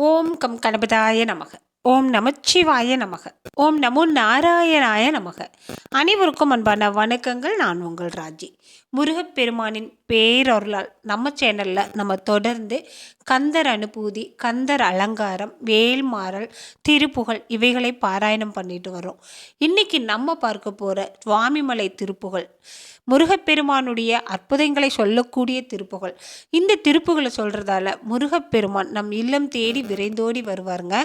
ஓம் come கணபதாய நமக. ஓம் நமச்சிவாய நமக. ஓம் நமோ நாராயணாய நமக. அனைவருக்கும் அன்பான வணக்கங்கள். நான் உங்கள் ராஜி. முருகப்பெருமானின் பேரொருளால் நம்ம சேனலில் நம்ம தொடர்ந்து கந்தர் அனுபூதி, கந்தர் அலங்காரம், வேல்மாறல், திருப்புகழ் இவைகளை பாராயணம் பண்ணிட்டு வரோம். இன்னைக்கு நம்ம பார்க்க போகிற சுவாமிமலை திருப்புகழ் முருகப்பெருமானுடைய அற்புதங்களை சொல்லக்கூடிய திருப்புகழ். இந்த திருப்புகளை சொல்கிறதால முருகப்பெருமான் நம் இல்லம் தேடி விரைந்தோடி வருவாருங்க.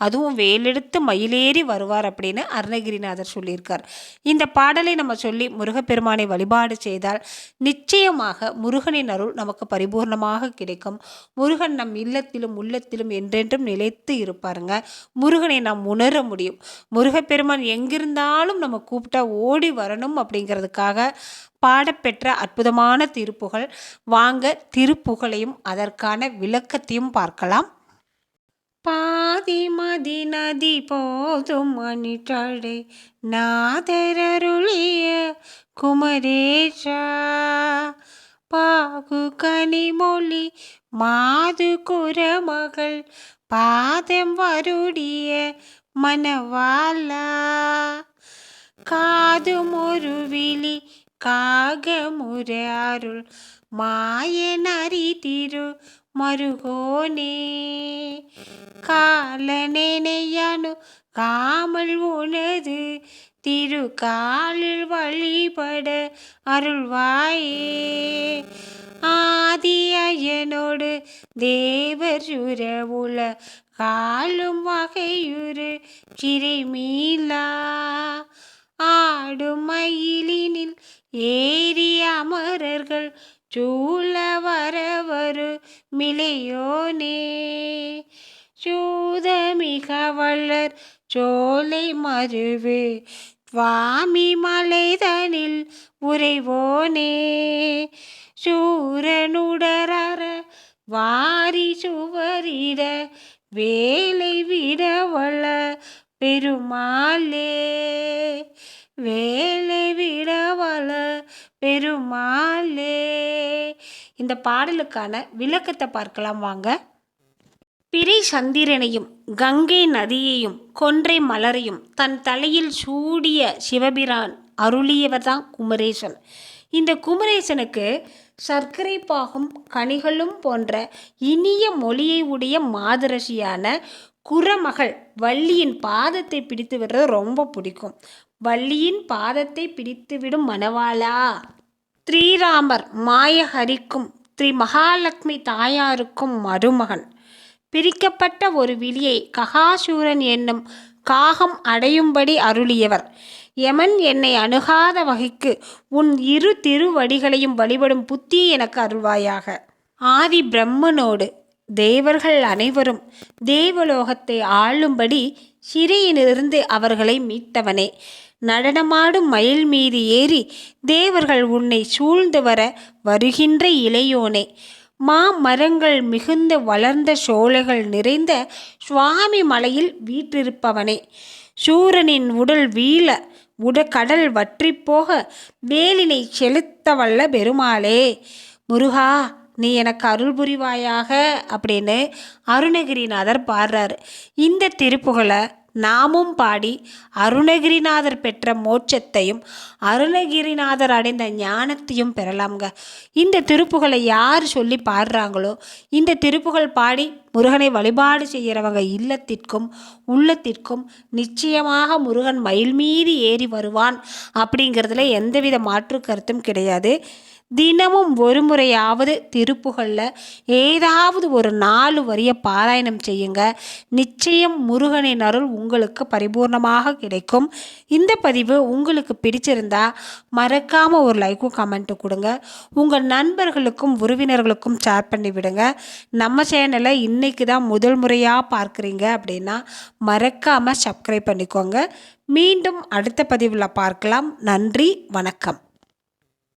அதுவும் வேலெடுத்து மயிலேறி வருவார் அப்படின்னு அருணகிரிநாதர் சொல்லியிருக்கார். இந்த பாடலை நம்ம சொல்லி முருகப்பெருமானை வழிபாடு செய்தால் நிச்சயமாக முருகனின் அருள் நமக்கு பரிபூர்ணமாக கிடைக்கும். முருகன் நம் இல்லத்திலும் உள்ளத்திலும் என்றென்றும் நிலைத்து இருப்பாருங்க. முருகனை நாம் உணர முடியும். முருகப்பெருமான் எங்கிருந்தாலும் நம்ம கூப்பிட்டா ஓடி வரணும் அப்படிங்கிறதுக்காக பாடப்பெற்ற அற்புதமான திருப்புகழ். வாங்க திருப்புகழையும் அதற்கான விளக்கத்தையும் பார்க்கலாம். பாதி மதி நதி போதும் மணிற்றடை நாதரருளிய குமரேஷா, பாகு கனிமொழி மாது குரமகள் பாதம் வருடிய மணவாளா, காது முருவிழி காகமுற அருள் மாயனரி திரு மருகோனே, காலனெனையனு காமல் உனது திரு காலில் வழிபட அருள்வாயே, ஆதி அயனோடு தேவர் உறவுல காலும் வகையுறு சிறைமீளா, ஆடும் மயிலினில் ஏறி அமரர்கள் சூழ வரவரு மிளையோனே, சூதமிக வளர் சோலை மருவு சுவாமி மலைதனில் உறைவோனே, சூரனுடரற வாரி சுவரிட வேலை விடவள பெருமாளே, வேலை விடவள பெருமாளே. இந்த பாடலுக்கான விளக்கத்தை பார்க்கலாம் வாங்க. பிறை சந்திரனையும் கங்கை நதியையும் கொன்றை மலரையும் தன் தலையில் சூடிய சிவபிரான் அருளியவர் தான் குமரேசன். இந்த குமரேசனுக்கு சர்க்கரை பாகும் கனிகளும் போன்ற இனிய மொழியை உடைய மாதரசியான குரமகள் வள்ளியின் பாதத்தை பிடித்து விடுறது ரொம்ப பிடிக்கும். வள்ளியின் பாதத்தை பிடித்துவிடும் மணவாளா, ஸ்ரீராமர் மாயஹரிக்கும் ஸ்ரீ மகாலட்சுமி தாயாருக்கும் மருமகன். பிரிக்கப்பட்ட ஒரு விழியை ககாசூரன் என்னும் காகம் அடையும்படி அருளியவர். யமன் என்னை அணுகாத வகைக்கு உன் இரு திருவடிகளையும் வழிபடும் புத்தி எனக்கு அருள்வாயாக. ஆதி பிரம்மனோடு தேவர்கள் அனைவரும் தேவலோகத்தை ஆளும்படி சிறையிலிருந்து அவர்களை மீட்டவனே, நடனமாடும் மயில் மீது ஏறி தேவர்கள் உன்னை சூழ்ந்து வர வருகின்ற இளையோனே, மாமரங்கள் மிகுந்த வளர்ந்த சோலைகள் நிறைந்த சுவாமி மலையில் வீற்றிருப்பவனே, சூரனின் உடல் வீழ கடல் வற்றி போக வேலினை செலுத்த வல்ல பெருமாளே, முருகா நீ எனக்கு அருள் புரிவாயாக அப்படின்னு அருணகிரிநாதர் பாடுறாரு. இந்த திருப்புகழை நாமும் பாடி அருணகிரிநாதர் பெற்ற மோட்சத்தையும் அருணகிரிநாதர் அடைந்த ஞானத்தையும் பெறலாம்ங்க. இந்த திருப்புகழை யார் சொல்லி பாடுறாங்களோ, இந்த திருப்புகழ் பாடி முருகனை வழிபாடு செய்கிறவங்க இல்லத்திற்கும் உள்ளத்திற்கும் நிச்சயமாக முருகன் மயில் மீது ஏறி வருவான் அப்படிங்கிறதுல எந்தவித மாற்று கருத்தும் கிடையாது. தினமும் ஒரு முறையாவது திருப்புகழில் ஏதாவது ஒரு 4 வரிய பாராயணம் செய்யுங்க. நிச்சயம் முருகனின் அருள் உங்களுக்கு பரிபூர்ணமாக கிடைக்கும். இந்த பதிவு உங்களுக்கு பிடிச்சிருந்தா மறக்காமல் ஒரு லைக்கும் கமெண்ட்டும் கொடுங்க. உங்கள் நண்பர்களுக்கும் உறவினர்களுக்கும் ஷேர் பண்ணி விடுங்க. நம்ம சேனலை இன்றைக்கி தான் முதல் முறையாக பார்க்குறீங்க அப்படின்னா மறக்காமல் சப்ஸ்கிரைப் பண்ணிக்கோங்க. மீண்டும் அடுத்த பதிவில் பார்க்கலாம். நன்றி, வணக்கம்.